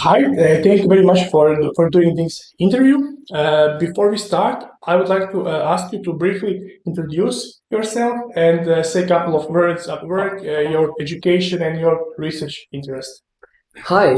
Hi, thank you very much for doing this interview. Before we start, I would like to ask you to briefly introduce yourself and say a couple of words at work, your education and your research interest. Hi,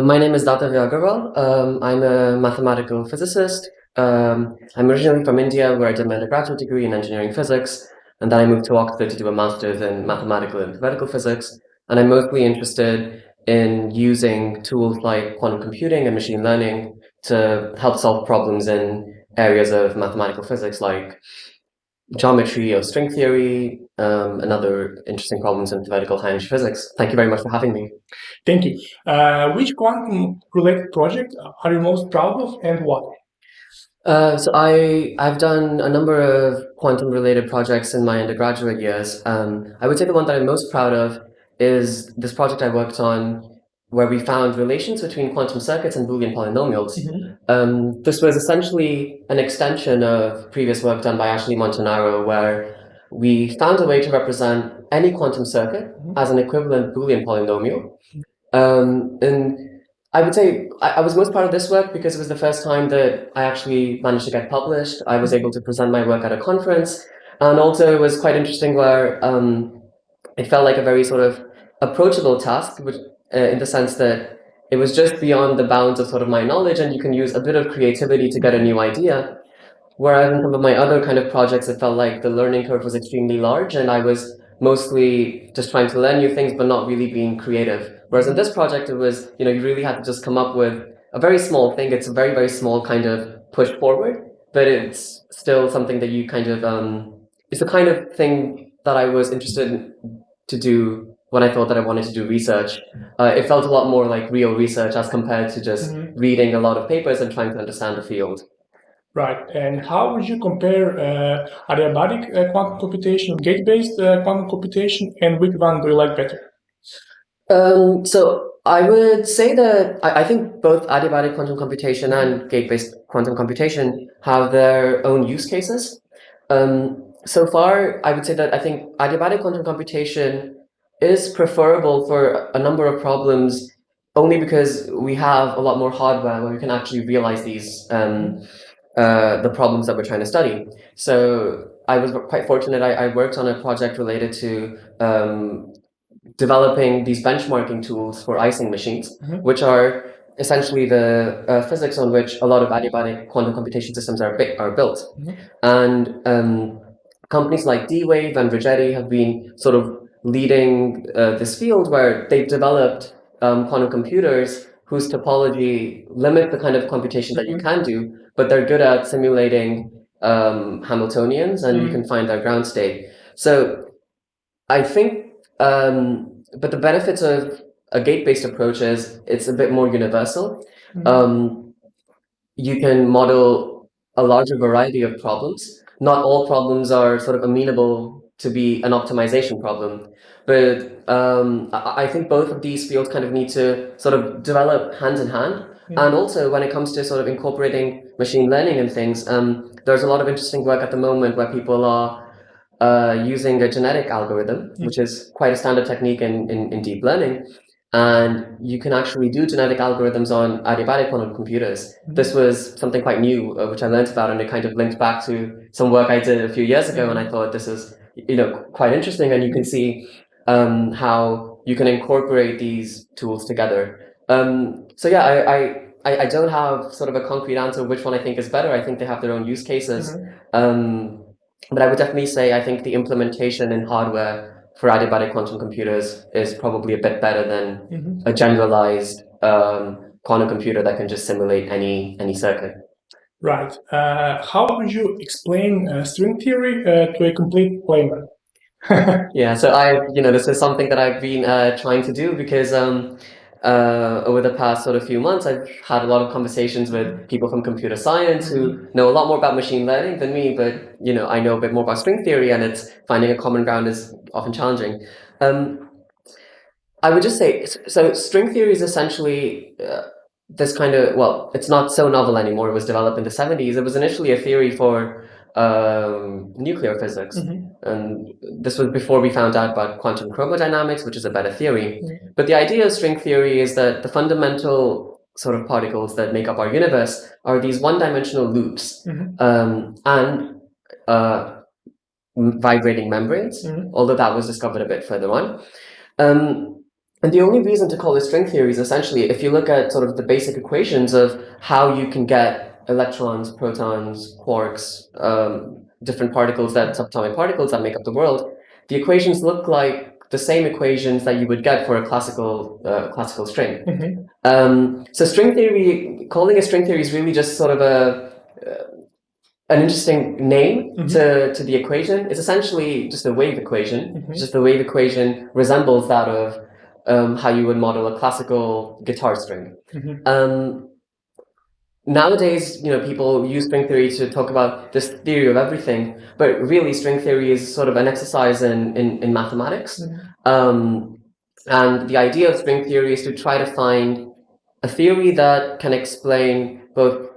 my name is Daattavya Aggarwal. I'm a mathematical physicist. I'm originally from India, where I did my undergraduate degree in engineering physics, and then I moved to Oxford to do a master's in mathematical and theoretical physics. And I'm mostly interested in using tools like quantum computing and machine learning to help solve problems in areas of mathematical physics like geometry or string theory, and other interesting problems in theoretical high-energy physics. Thank you very much for having me. Thank you. Which quantum-related project are you most proud of and why? I've done a number of quantum related projects in my undergraduate years. I would say the one that I'm most proud of is this project I worked on where we found relations between quantum circuits and Boolean polynomials. This was essentially an extension of previous work done by Ashley Montanaro, where we found a way to represent any quantum circuit as an equivalent Boolean polynomial. And I would say I was most proud of this work because it was the first time that I actually managed to get published. I was able to present my work at a conference, and also it was quite interesting where it felt like a very sort of approachable task, which, in the sense that it was just beyond the bounds of sort of my knowledge, and you can use a bit of creativity to get a new idea. Whereas in some of my other kind of projects, it felt like the learning curve was extremely large, and I was mostly just trying to learn new things, but not really being creative. Whereas in this project, it was, you really had to just come up with a very small thing. It's a very, very small kind of push forward, but it's still something that you kind of, it's the kind of thing that I was interested to do when I thought that I wanted to do research. It felt a lot more like real research as compared to just reading a lot of papers and trying to understand the field. Right. And how would you compare adiabatic quantum computation, gate-based quantum computation, and which one do you like better? So I would say that I think both adiabatic quantum computation and gate-based quantum computation have their own use cases. So far, I would say that I think adiabatic quantum computation is preferable for a number of problems only because we have a lot more hardware where we can actually realize these the problems that we're trying to study. So I was quite fortunate. I worked on a project related to developing these benchmarking tools for icing machines, which are essentially the physics on which a lot of adiabatic quantum computation systems are built. And companies like D-Wave and Rigetti have been sort of leading this field where they've developed quantum computers whose topology limit the kind of computation that you can do, but they're good at simulating Hamiltonians, and you can find their ground state. So I think, but the benefits of a gate-based approach is it's a bit more universal. You can model a larger variety of problems. Not all problems are sort of amenable to be an optimization problem, but I think both of these fields kind of need to sort of develop hand in hand. And also, when it comes to sort of incorporating machine learning and things, there's a lot of interesting work at the moment where people are using a genetic algorithm, which is quite a standard technique in deep learning. And you can actually do genetic algorithms on adiabatic quantum computers. This was something quite new, which I learned about, and it kind of linked back to some work I did a few years ago, and I thought this is, quite interesting, and you can see how you can incorporate these tools together. So yeah, I don't have sort of a concrete answer which one I think is better. I think they have their own use cases. But I would definitely say I think the implementation in hardware for adiabatic quantum computers is probably a bit better than a generalized quantum computer that can just simulate any circuit. Right. How would you explain string theory to a complete layman? Yeah, so this is something that I've been trying to do because over the past sort of few months, I've had a lot of conversations with people from computer science who know a lot more about machine learning than me, but I know a bit more about string theory, and it's finding a common ground is often challenging. I would just say, so string theory is essentially this kind of, well, it's not so novel anymore. It was developed in the 70s. It was initially a theory for nuclear physics. And this was before we found out about quantum chromodynamics, which is a better theory. But the idea of string theory is that the fundamental sort of particles that make up our universe are these one-dimensional loops and vibrating membranes, although that was discovered a bit further on. And the only reason to call this string theory is essentially, if you look at sort of the basic equations of how you can get electrons, protons, quarks, different particles, subatomic particles that make up the world, the equations look like the same equations that you would get for a classical string. So string theory, calling it string theory is really just sort of an interesting name to the equation. It's essentially just a wave equation. Just the wave equation resembles that of how you would model a classical guitar string. Nowadays, people use string theory to talk about this theory of everything, but really string theory is sort of an exercise in mathematics. And the idea of string theory is to try to find a theory that can explain both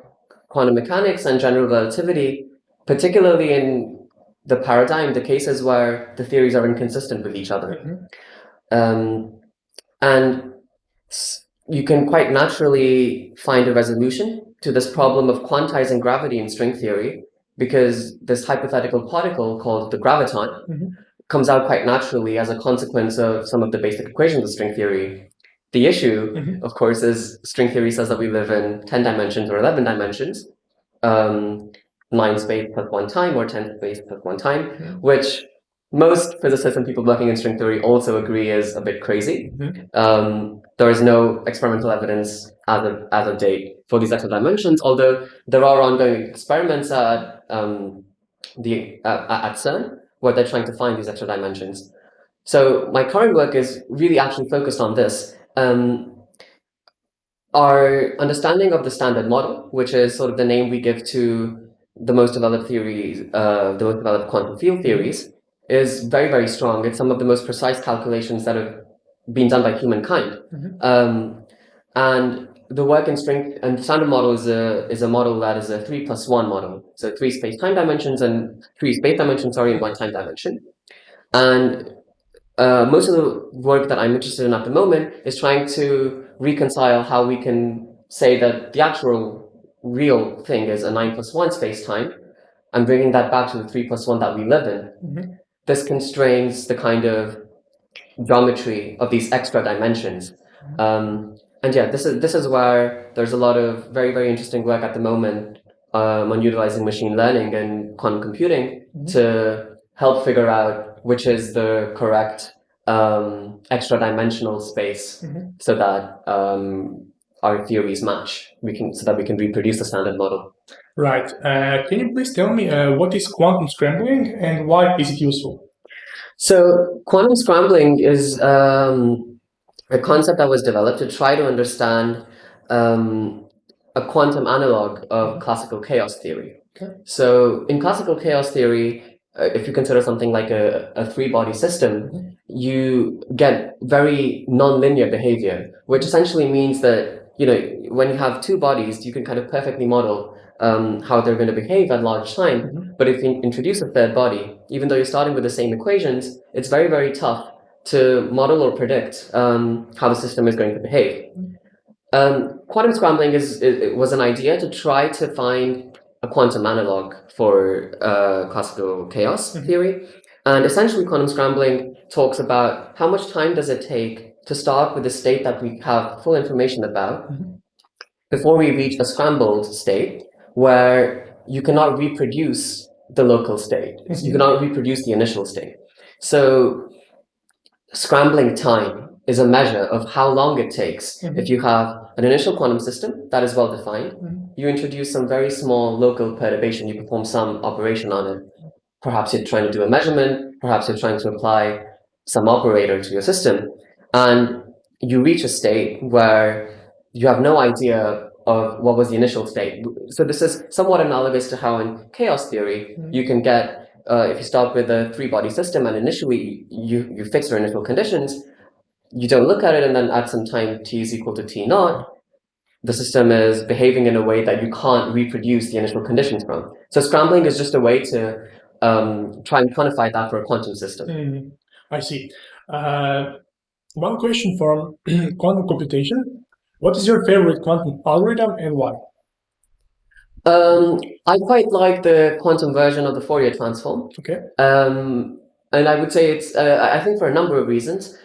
quantum mechanics and general relativity, particularly in the cases where the theories are inconsistent with each other. And you can quite naturally find a resolution to this problem of quantizing gravity in string theory, because this hypothetical particle called the graviton comes out quite naturally as a consequence of some of the basic equations of string theory. The issue, of course, is string theory says that we live in 10 dimensions or 11 dimensions, 9 space plus 1 time, or 10 space plus 1 time, which most physicists and people working in string theory also agree is a bit crazy. There is no experimental evidence as of date for these extra dimensions, although there are ongoing experiments at CERN where they're trying to find these extra dimensions. So my current work is really actually focused on this. Our understanding of the standard model, which is sort of the name we give to the most developed theories, the most developed quantum field theories, is very, very strong. It's some of the most precise calculations that have been done by humankind. And the work in string and the standard model is a model that is a 3+1 model. So 3 space-time dimensions and 3 space dimensions, in 1 time dimension. And most of the work that I'm interested in at the moment is trying to reconcile how we can say that the actual real thing is a 9+1 space-time and bringing that back to the 3+1 that we live in. This constrains the kind of geometry of these extra dimensions. And yeah, this is where there's a lot of very, very interesting work at the moment on utilizing machine learning and quantum computing to help figure out which is the correct extra dimensional space so that our theories match. So that we can reproduce the standard model. Right. Can you please tell me what is quantum scrambling and why is it useful? So quantum scrambling is a concept that was developed to try to understand a quantum analog of classical chaos theory. So in classical chaos theory, if you consider something like a three-body system, you get very non-linear behavior, which essentially means that when you have two bodies, you can kind of perfectly model how they're going to behave at large time. But if you introduce a third body, even though you're starting with the same equations, it's very, very tough to model or predict how the system is going to behave. Quantum scrambling was an idea to try to find a quantum analog for classical chaos theory. And essentially, quantum scrambling talks about how much time does it take to start with a state that we have full information about before we reach a scrambled state where you cannot reproduce the local state. You cannot reproduce the initial state. So scrambling time is a measure of how long it takes. If you have an initial quantum system that is well defined, you introduce some very small local perturbation, you perform some operation on it. Perhaps you're trying to do a measurement, perhaps you're trying to apply some operator to your system, and you reach a state where you have no idea of what was the initial state. So this is somewhat analogous to how in chaos theory, you can get, if you start with a three-body system and initially you fix your initial conditions, you don't look at it, and then at some time t is equal to t naught, the system is behaving in a way that you can't reproduce the initial conditions from. So scrambling is just a way to try and quantify that for a quantum system. I see. One question from quantum computation. What is your favorite quantum algorithm and why? I quite like the quantum version of the Fourier transform. Okay. And I would say it's, I think for a number of reasons.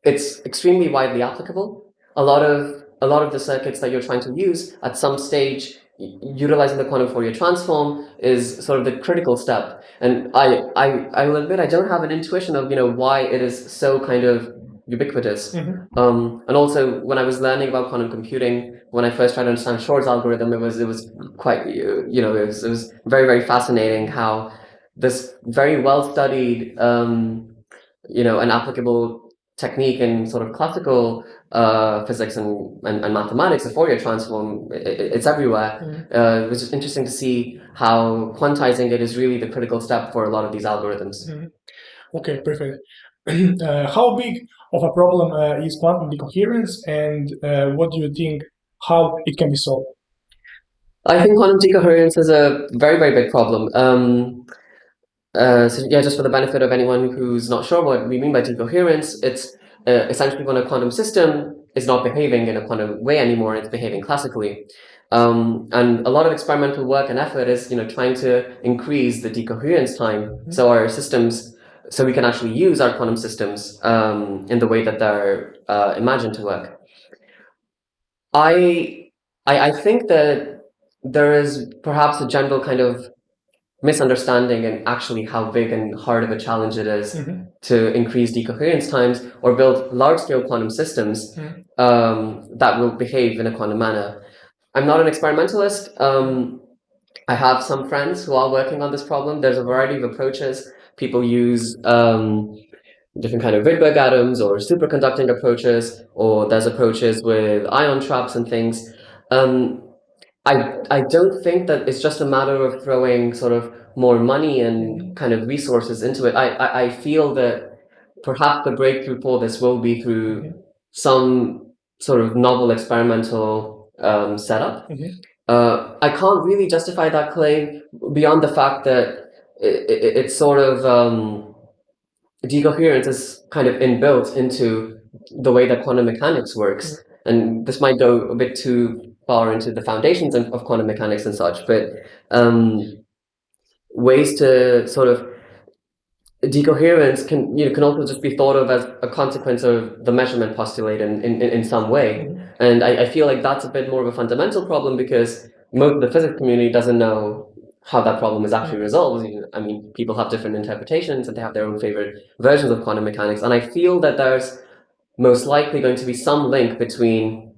It's extremely widely applicable. A lot of the circuits that you're trying to use at some stage, utilizing the quantum Fourier transform is sort of the critical step. And I will admit I don't have an intuition of why it is so kind of ubiquitous. And also when I was learning about quantum computing, when I first tried to understand Shor's algorithm, it was quite it was very, very fascinating how this very well studied an applicable technique in sort of classical physics and mathematics, the Fourier transform, it's everywhere. It was just interesting to see how quantizing it is really the critical step for a lot of these algorithms. Okay, perfect. How big of a problem is quantum decoherence, and what do you think, how it can be solved? I think quantum decoherence is a very, very big problem. So yeah, just for the benefit of anyone who's not sure what we mean by decoherence, it's essentially when a quantum system is not behaving in a quantum way anymore, it's behaving classically. And a lot of experimental work and effort is trying to increase the decoherence time, so our systems, so we can actually use our quantum systems in the way that they're imagined to work. I think that there is perhaps a general kind of misunderstanding in actually how big and hard of a challenge it is to increase decoherence times or build large-scale quantum systems that will behave in a quantum manner. I'm not an experimentalist. I have some friends who are working on this problem. There's a variety of approaches. People use different kind of Rydberg atoms or superconducting approaches, or there's approaches with ion traps and things. I don't think that it's just a matter of throwing sort of more money and kind of resources into it. I feel that perhaps the breakthrough for this will be through some sort of novel experimental setup. I can't really justify that claim beyond the fact that it's sort of decoherence is kind of inbuilt into the way that quantum mechanics works. And this might go a bit too far into the foundations of quantum mechanics and such, but ways to sort of decoherence can also just be thought of as a consequence of the measurement postulate in some way. And I feel like that's a bit more of a fundamental problem because most of the physics community doesn't know how that problem is actually resolved. I mean, people have different interpretations and they have their own favorite versions of quantum mechanics. And I feel that there's most likely going to be some link between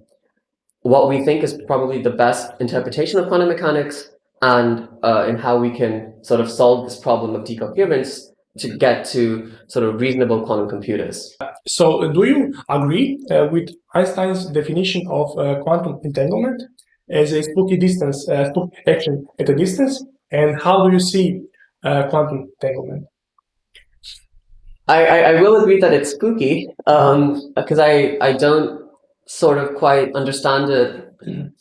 what we think is probably the best interpretation of quantum mechanics and in how we can sort of solve this problem of decoherence to get to sort of reasonable quantum computers. So do you agree with Einstein's definition of quantum entanglement as a spooky distance, spooky action at a distance? And how do you see quantum entanglement? I will agree that it's spooky because I don't sort of quite understand it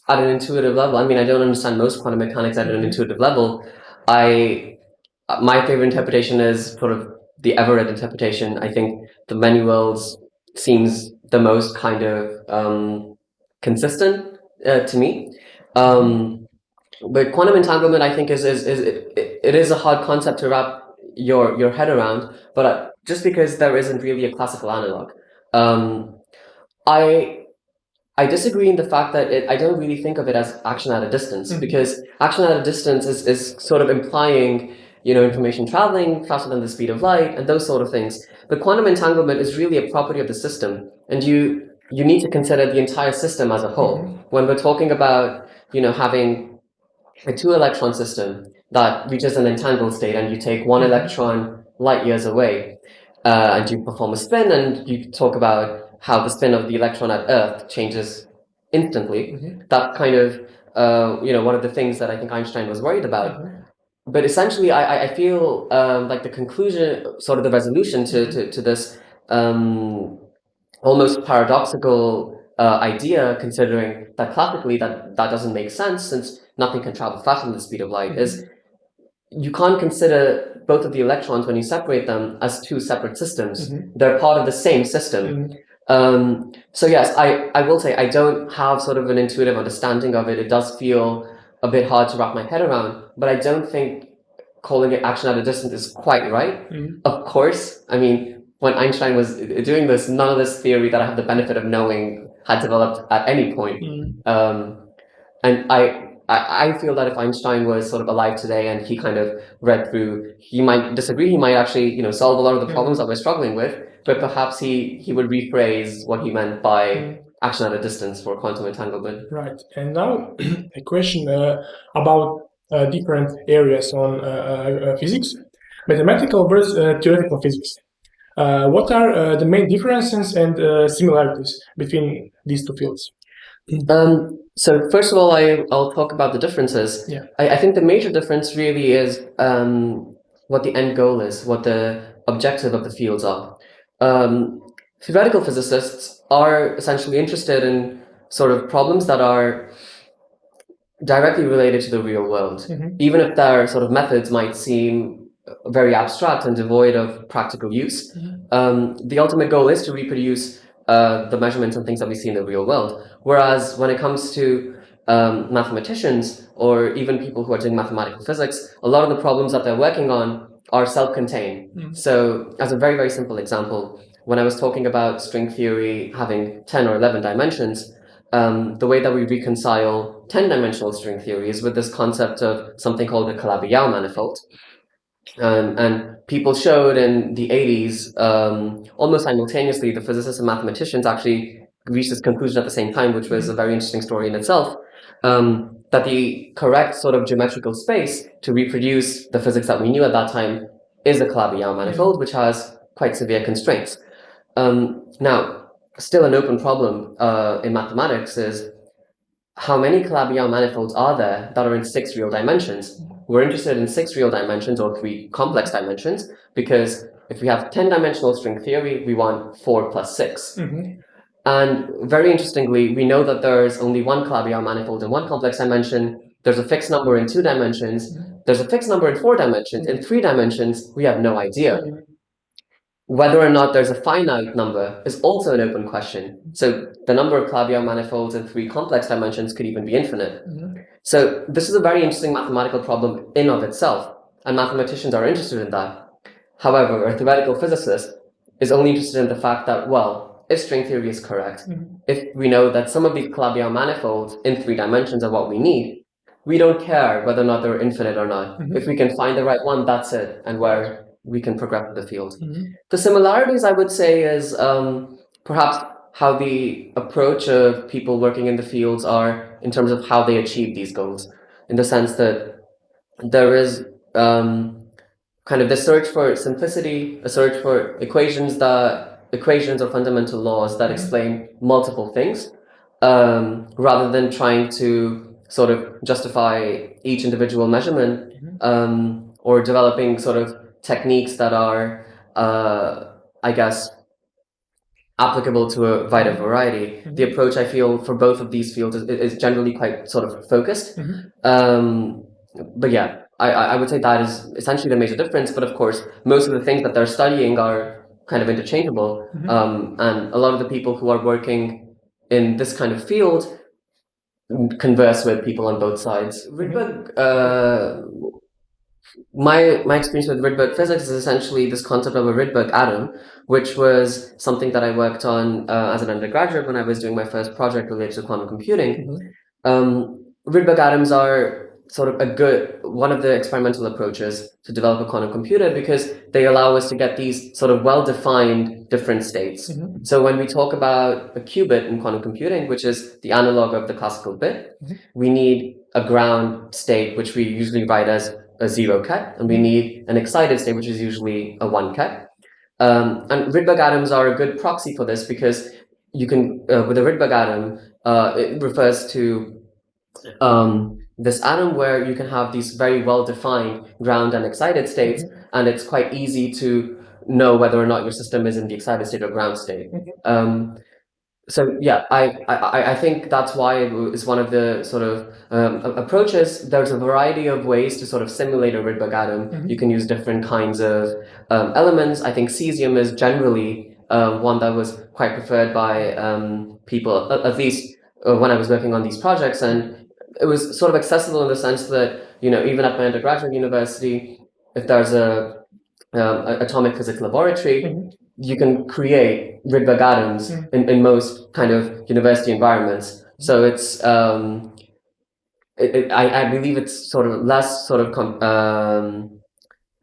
at an intuitive level. I mean, I don't understand most quantum mechanics at an intuitive level. My favorite interpretation is sort of the Everett interpretation. I think the many worlds seems the most kind of consistent to me. But quantum entanglement, I think, it is a hard concept to wrap your head around. But just because there isn't really a classical analog, I disagree in the fact that I don't really think of it as action at a distance, because action at a distance is sort of implying information traveling faster than the speed of light and those sort of things. But quantum entanglement is really a property of the system, and you need to consider the entire system as a whole. When we're talking about having a 2-electron system that reaches an entangled state, and you take 1 electron light years away, and you perform a spin, and you talk about how the spin of the electron at Earth changes instantly. That kind of one of the things that I think Einstein was worried about. But essentially, I feel like the conclusion, sort of the resolution to this almost paradoxical idea, considering that classically that doesn't make sense since nothing can travel faster than the speed of light, is you can't consider both of the electrons when you separate them as 2 separate systems. They're part of the same system. So yes, I will say I don't have sort of an intuitive understanding of it. It does feel a bit hard to wrap my head around, but I don't think calling it action at a distance is quite right. Of course, I mean, when Einstein was doing this, none of this theory that I have the benefit of knowing had developed at any point. And I feel that if Einstein was sort of alive today and he kind of read through, he might disagree, he might actually, solve a lot of the problems that we're struggling with, but perhaps he would rephrase what he meant by action at a distance for quantum entanglement. Right. And now a question about different areas on physics, mathematical versus theoretical physics. What are the main differences and similarities between these two fields? So first of all, I'll talk about the differences. Yeah. I think the major difference really is what the end goal is, what the objective of the fields are. Theoretical physicists are essentially interested in sort of problems that are directly related to the real world, even if their sort of methods might seem very abstract and devoid of practical use. The ultimate goal is to reproduce the measurements and things that we see in the real world. Whereas when it comes to mathematicians or even people who are doing mathematical physics, a lot of the problems that they're working on are self-contained. So as a very, very simple example, when I was talking about string theory having 10 or 11 dimensions, the way that we reconcile 10-dimensional string theory is with this concept of something called a Calabi-Yau manifold. And people showed in the 80s, almost simultaneously, the physicists and mathematicians actually reached this conclusion at the same time, which was a very interesting story in itself, that the correct sort of geometrical space to reproduce the physics that we knew at that time is a Calabi-Yau manifold, which has quite severe constraints. Now, still an open problem in mathematics is how many Calabi-Yau manifolds are there that are in 6 real dimensions? We're interested in 6 real dimensions or 3 complex dimensions, because if we have 10-dimensional string theory, we want 4 plus 6. And very interestingly, we know that there's only one Calabi-Yau manifold in 1 complex dimension. There's a fixed number in 2 dimensions. There's a fixed number in 4 dimensions. In 3 dimensions, we have no idea. Whether or not there's a finite number is also an open question. So the number of Calabi-Yau manifolds in 3 complex dimensions could even be infinite. So this is a very interesting mathematical problem in of itself, and mathematicians are interested in that. However, a theoretical physicist is only interested in the fact that, well, if string theory is correct, if we know that some of these Calabi-Yau manifolds in 3 dimensions are what we need, we don't care whether or not they're infinite or not. If we can find the right one, that's it, and where we can progress with the field. The similarities, I would say, is perhaps how the approach of people working in the fields are in terms of how they achieve these goals, in the sense that there is kind of the search for simplicity, a search for equations or fundamental laws that explain multiple things, rather than trying to sort of justify each individual measurement, or developing sort of techniques that are, I guess, applicable to a wider variety. The approach, I feel, for both of these fields is generally quite sort of focused. But yeah, I would say that is essentially the major difference. But of course, most of the things that they're studying are kind of interchangeable. And a lot of the people who are working in this kind of field converse with people on both sides. My experience with Rydberg physics is essentially this concept of a Rydberg atom, which was something that I worked on as an undergraduate when I was doing my first project related to quantum computing. Rydberg atoms are sort of one of the experimental approaches to develop a quantum computer, because they allow us to get these sort of well-defined different states. So when we talk about a qubit in quantum computing, which is the analog of the classical bit, we need a ground state, which we usually write as a 0 ket, and we need an excited state, which is usually a 1 ket. And Rydberg atoms are a good proxy for this, because you can, with a Rydberg atom, it refers to this atom where you can have these very well-defined ground and excited states, and it's quite easy to know whether or not your system is in the excited state or ground state. So yeah, I think that's why it is one of the sort of approaches. There's a variety of ways to sort of simulate a Rydberg atom. You can use different kinds of elements. I think cesium is generally one that was quite preferred by people, at least when I was working on these projects. And it was sort of accessible in the sense that, even at my undergraduate university, if there's a atomic physics laboratory, you can create Rydberg atoms in most kind of university environments. So it's I believe it's sort of less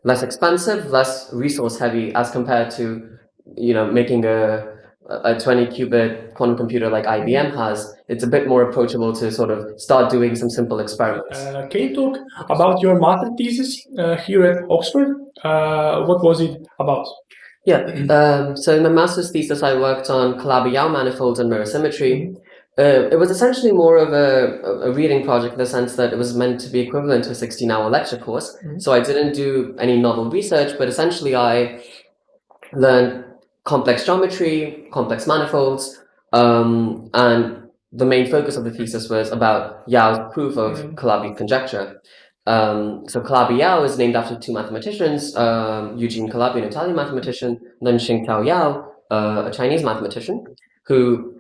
less expensive, less resource heavy as compared to making a 20 qubit quantum computer like IBM has. It's a bit more approachable to sort of start doing some simple experiments. Can you talk about your master thesis here at Oxford? What was it about? Yeah, so in my master's thesis, I worked on Calabi-Yau manifolds and mirror symmetry. It was essentially more of a reading project in the sense that it was meant to be equivalent to a 16-hour lecture course. So I didn't do any novel research, but essentially I learned complex geometry, complex manifolds, and the main focus of the thesis was about Yau's proof of Calabi conjecture. So Calabi-Yau is named after two mathematicians, Eugene Calabi, an Italian mathematician, and then Xingtao Yau, a Chinese mathematician, who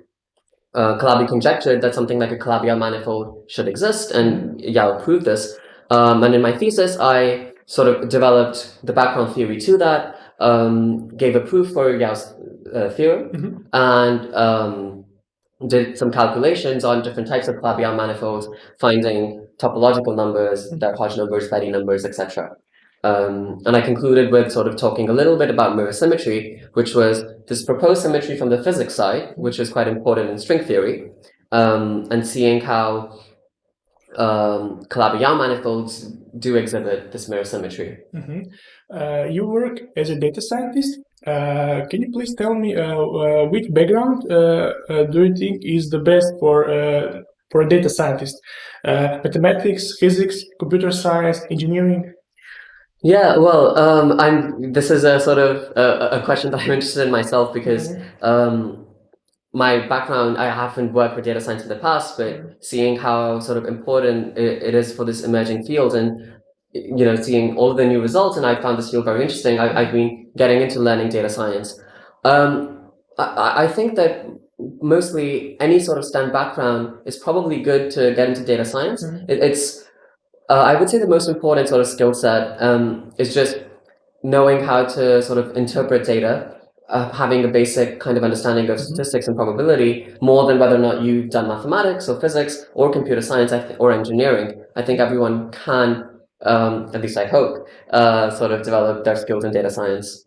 Calabi conjectured that something like a Calabi-Yau manifold should exist, and Yau proved this. And in my thesis, I sort of developed the background theory to that, gave a proof for Yau's theorem, and did some calculations on different types of Calabi-Yau manifolds, finding topological numbers, their Hodge numbers, Fedde numbers, etc. And I concluded with sort of talking a little bit about mirror symmetry, which was this proposed symmetry from the physics side, which is quite important in string theory, and seeing how Calabi-Yau manifolds do exhibit this mirror symmetry. You work as a data scientist. Can you please tell me which background do you think is the best for a data scientist? Mathematics, physics, computer science, engineering? Yeah, well, this is a sort of a question that I'm interested in myself because my background, I haven't worked with data science in the past, but seeing how sort of important it is for this emerging field and seeing all the new results, and I found this field very interesting. I've been getting into learning data science. I think that mostly any sort of STEM background is probably good to get into data science. I would say the most important sort of skill set is just knowing how to sort of interpret data, having a basic kind of understanding of statistics and probability, more than whether or not you've done mathematics or physics or computer science or engineering. I think everyone can, at least I hope, sort of develop their skills in data science.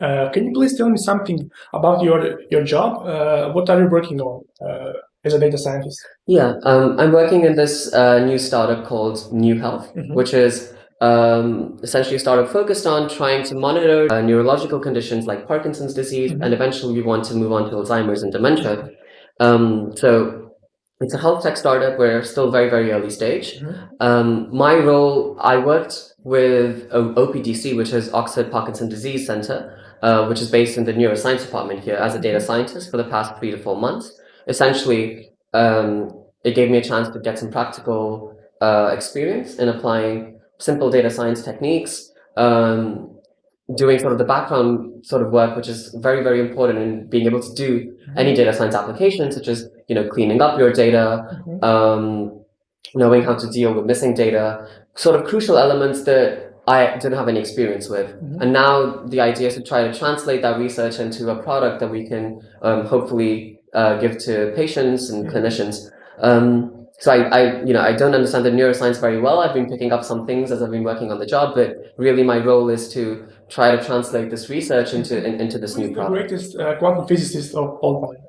Can you please tell me something about your job? What are you working on as a data scientist? Yeah, I'm working in this new startup called New Health, which is essentially a startup focused on trying to monitor neurological conditions like Parkinson's disease, and eventually we want to move on to Alzheimer's and dementia. So it's a health tech startup. We're still very, very early stage. My role, I worked with OPDC, which is Oxford Parkinson Disease Center, which is based in the neuroscience department here as a data scientist for the past 3 to 4 months. Essentially, it gave me a chance to get some practical experience in applying simple data science techniques, doing sort of the background sort of work, which is very, very important in being able to do any data science application, such as, cleaning up your data, knowing how to deal with missing data, sort of crucial elements that I didn't have any experience with. And now the idea is to try to translate that research into a product that we can hopefully give to patients and clinicians. So I don't understand the neuroscience very well. I've been picking up some things as I've been working on the job, but really my role is to try to translate this research into this new product. Who is the greatest quantum physicist of all time?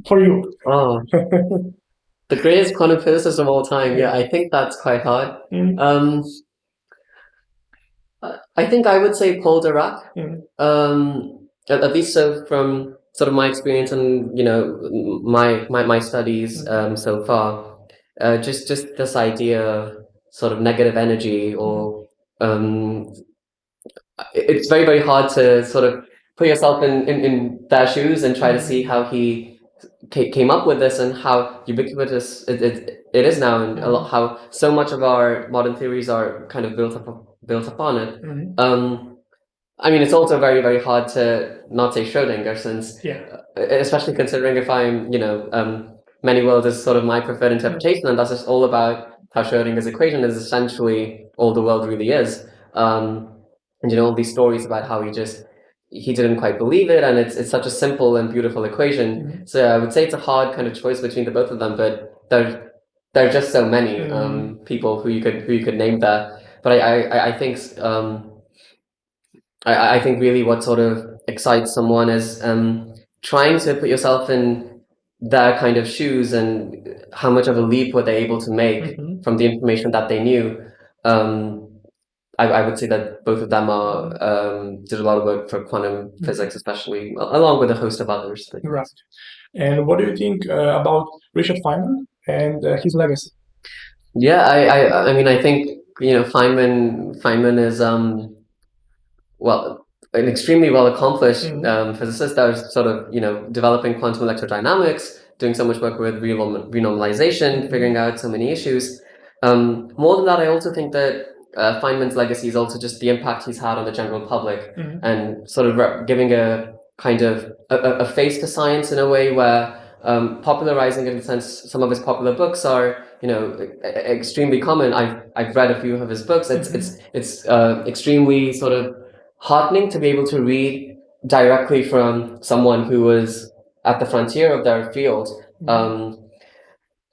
For you. Oh, the greatest quantum physicist of all time. Yeah, I think that's quite hard. I think I would say Paul Dirac. At least so from sort of my experience and my studies so far. Just this idea of sort of negative energy, or it's very, very hard to sort of put yourself in their shoes and try to see how he came up with this and how ubiquitous it is now, and how so much of our modern theories are kind of built upon it. I mean, it's also very, very hard to not say Schrödinger, since, especially considering if I'm, many worlds is sort of my preferred interpretation, and that's just all about how Schrödinger's equation is essentially all the world really is. And all these stories about how he didn't quite believe it, and it's such a simple and beautiful equation. So I would say it's a hard kind of choice between the both of them, but there are just so many people who you could name there. But I think I think really what sort of excites someone is trying to put yourself in their kind of shoes, and how much of a leap were they able to make from the information that they knew. I would say that both of them did a lot of work for quantum physics, especially, along with a host of others. But right. And what do you think about Richard Feynman and his legacy? Yeah, I mean, I think Feynman is an extremely well accomplished physicist that was sort of developing quantum electrodynamics, doing so much work with renormalization, figuring out so many issues. More than that, I also think that Feynman's legacy is also just the impact he's had on the general public, and sort of giving a kind of a face to science in a way where popularizing it, in the sense some of his popular books are extremely common. I've read a few of his books. It's extremely sort of heartening to be able to read directly from someone who was at the frontier of their field.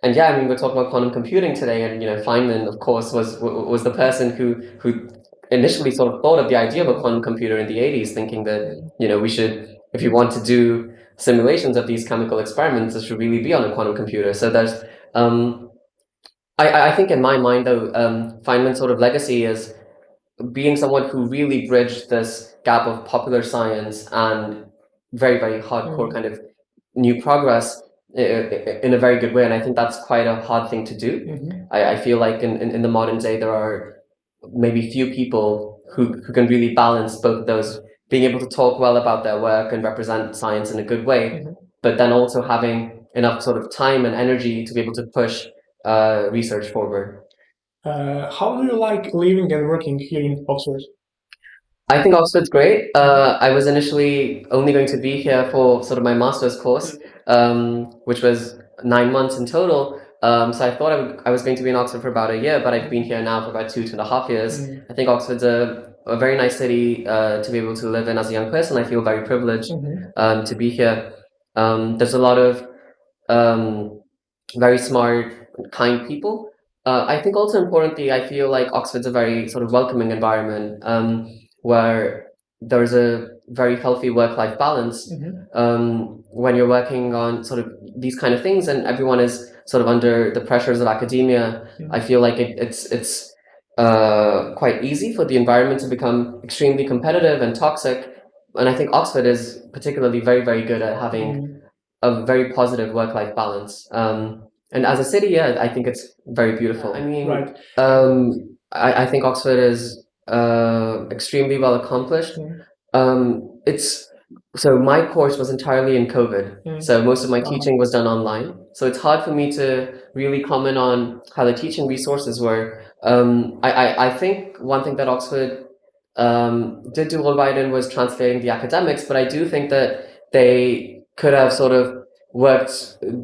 And yeah, I mean, we're talking about quantum computing today, and Feynman, of course, was the person who initially sort of thought of the idea of a quantum computer in the 80s, thinking that we should, if you want to do simulations of these chemical experiments, it should really be on a quantum computer. So there's I think in my mind, though, Feynman's sort of legacy is being someone who really bridged this gap of popular science and very, very hardcore kind of new progress in a very good way. And I think that's quite a hard thing to do. I feel like in the modern day, there are maybe few people who can really balance both of those, being able to talk well about their work and represent science in a good way, but then also having enough sort of time and energy to be able to push research forward. How do you like living and working here in Oxford? I think Oxford's great. I was initially only going to be here for sort of my master's course, which was 9 months in total. So I thought I was going to be in Oxford for about a year, but I've been here now for about 2.5 years. I think Oxford's a very nice city to be able to live in as a young person. I feel very privileged to be here. There's a lot of very smart, kind people. I think also importantly, I feel like Oxford's a very sort of welcoming environment, where there's a very healthy work-life balance when you're working on sort of these kind of things, and everyone is sort of under the pressures of academia. I feel like it's quite easy for the environment to become extremely competitive and toxic, and I think Oxford is particularly very, very good at having a very positive work-life balance. And as a city, yeah, I think it's very beautiful. I mean, I think Oxford is extremely well accomplished. So my course was entirely in COVID, so most of my teaching was done online. So it's hard for me to really comment on how the teaching resources were. I think one thing that Oxford did do all right in was translating the academics, but I do think that they could have sort of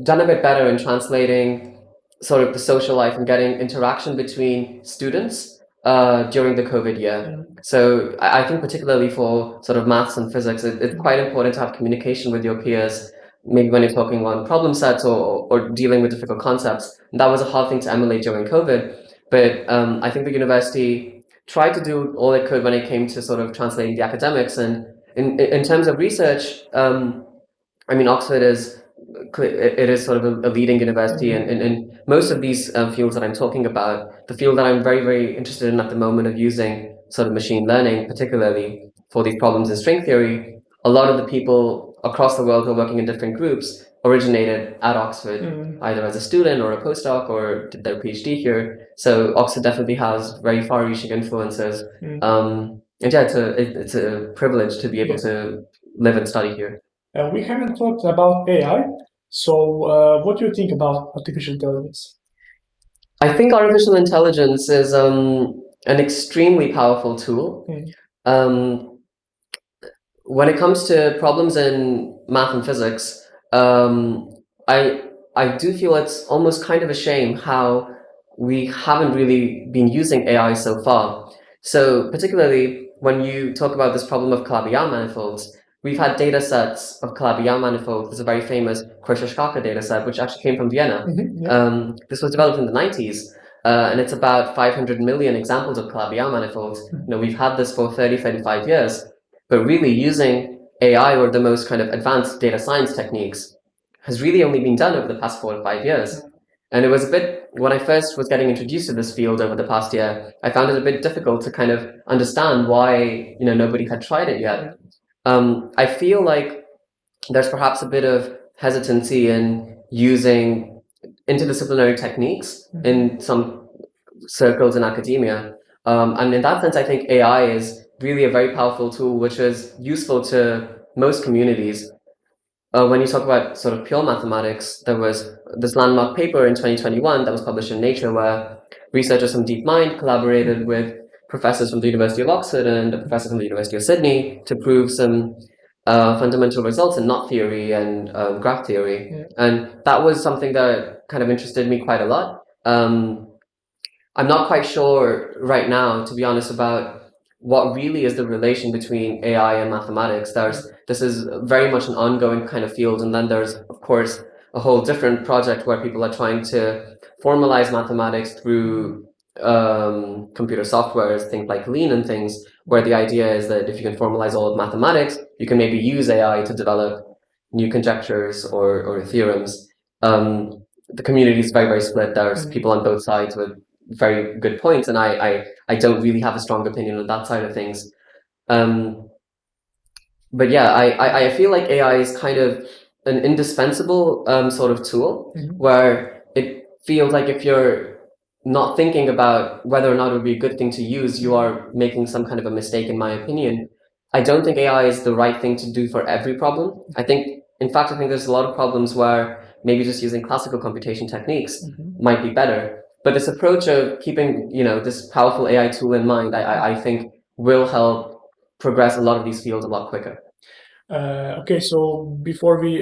done a bit better in translating sort of the social life and getting interaction between students during the COVID year. So I think particularly for sort of maths and physics, it's quite important to have communication with your peers, maybe when you're talking on problem sets or dealing with difficult concepts. And that was a hard thing to emulate during COVID. But I think the university tried to do all it could when it came to sort of translating the academics. And in terms of research, I mean, Oxford is sort of a leading university in most of these fields that I'm talking about. The field that I'm very, very interested in at the moment of using sort of machine learning, particularly for these problems in string theory, a lot of the people across the world who are working in different groups originated at Oxford, either as a student or a postdoc or did their PhD here. So Oxford definitely has very far-reaching influences. And yeah, it's a privilege to be able to live and study here. We haven't talked about AI. So what do you think about artificial intelligence? I think artificial intelligence is an extremely powerful tool. when it comes to problems in math and physics, I do feel it's almost kind of a shame how we haven't really been using AI so far. So particularly when you talk about this problem of Calabi-Yau manifolds, we've had data sets of Calabi-Yau manifolds. There's a very famous Hrvoje data set, which actually came from Vienna. This was developed in the 90s. And it's about 500 million examples of Calabi-Yau manifolds. We've had this for 30, 35 years, but really using AI or the most kind of advanced data science techniques has really only been done over the past 4 or 5 years. And it was a bit, when I first was getting introduced to this field over the past year, I found it a bit difficult to kind of understand why, nobody had tried it yet. I feel like there's perhaps a bit of hesitancy in using interdisciplinary techniques in some circles in academia. And in that sense, I think AI is really a very powerful tool, which is useful to most communities. When you talk about sort of pure mathematics, there was this landmark paper in 2021 that was published in Nature where researchers from DeepMind collaborated with professors from the University of Oxford and a professor from the University of Sydney to prove some fundamental results in knot theory and graph theory. Yeah. And that was something that kind of interested me quite a lot. I'm not quite sure right now, to be honest, about what really is the relation between AI and mathematics. This is very much an ongoing kind of field, and then there's, of course, a whole different project where people are trying to formalize mathematics through computer softwares, things like Lean and things, where the idea is that if you can formalize all of mathematics, you can maybe use AI to develop new conjectures or theorems. The community is very, very split. There's people on both sides with very good points, and I don't really have a strong opinion on that side of things. But yeah, I feel like AI is kind of an indispensable sort of tool, where it feels like if you're not thinking about whether or not it would be a good thing to use, you are making some kind of a mistake, in my opinion. I don't think AI is the right thing to do for every problem. In fact, I think there's a lot of problems where maybe just using classical computation techniques might be better. But this approach of keeping, this powerful AI tool in mind, I think will help progress a lot of these fields a lot quicker. Okay, so before we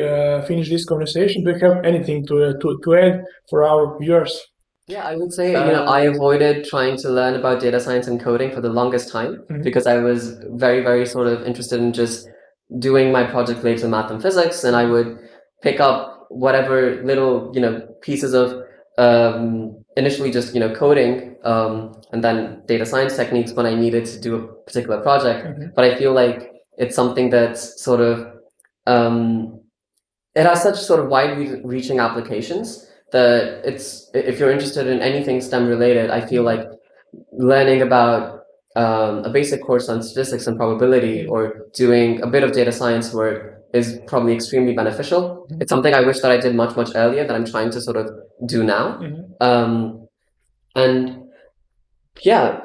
finish this conversation, do you have anything to add for our viewers? Yeah, I would say, I avoided trying to learn about data science and coding for the longest time because I was very, very sort of interested in just doing my project related to math and physics, and I would pick up whatever little, pieces of initially just, coding, and then data science techniques when I needed to do a particular project. But I feel like it's something that's sort of, it has such sort of wide-reaching applications that if you're interested in anything STEM related, I feel like learning about a basic course on statistics and probability or doing a bit of data science work is probably extremely beneficial. It's something I wish that I did much, much earlier that I'm trying to sort of do now. And yeah,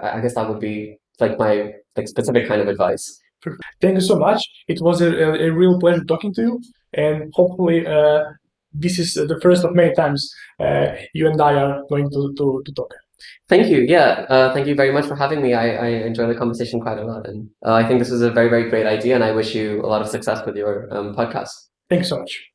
I guess that would be like my specific kind of advice. Thank you so much. It was a real pleasure talking to you, and hopefully this is the first of many times you and I are going to talk. Thank you. Yeah, thank you very much for having me. I enjoy the conversation quite a lot, and I think this is a very, very great idea, and I wish you a lot of success with your podcast. Thanks so much.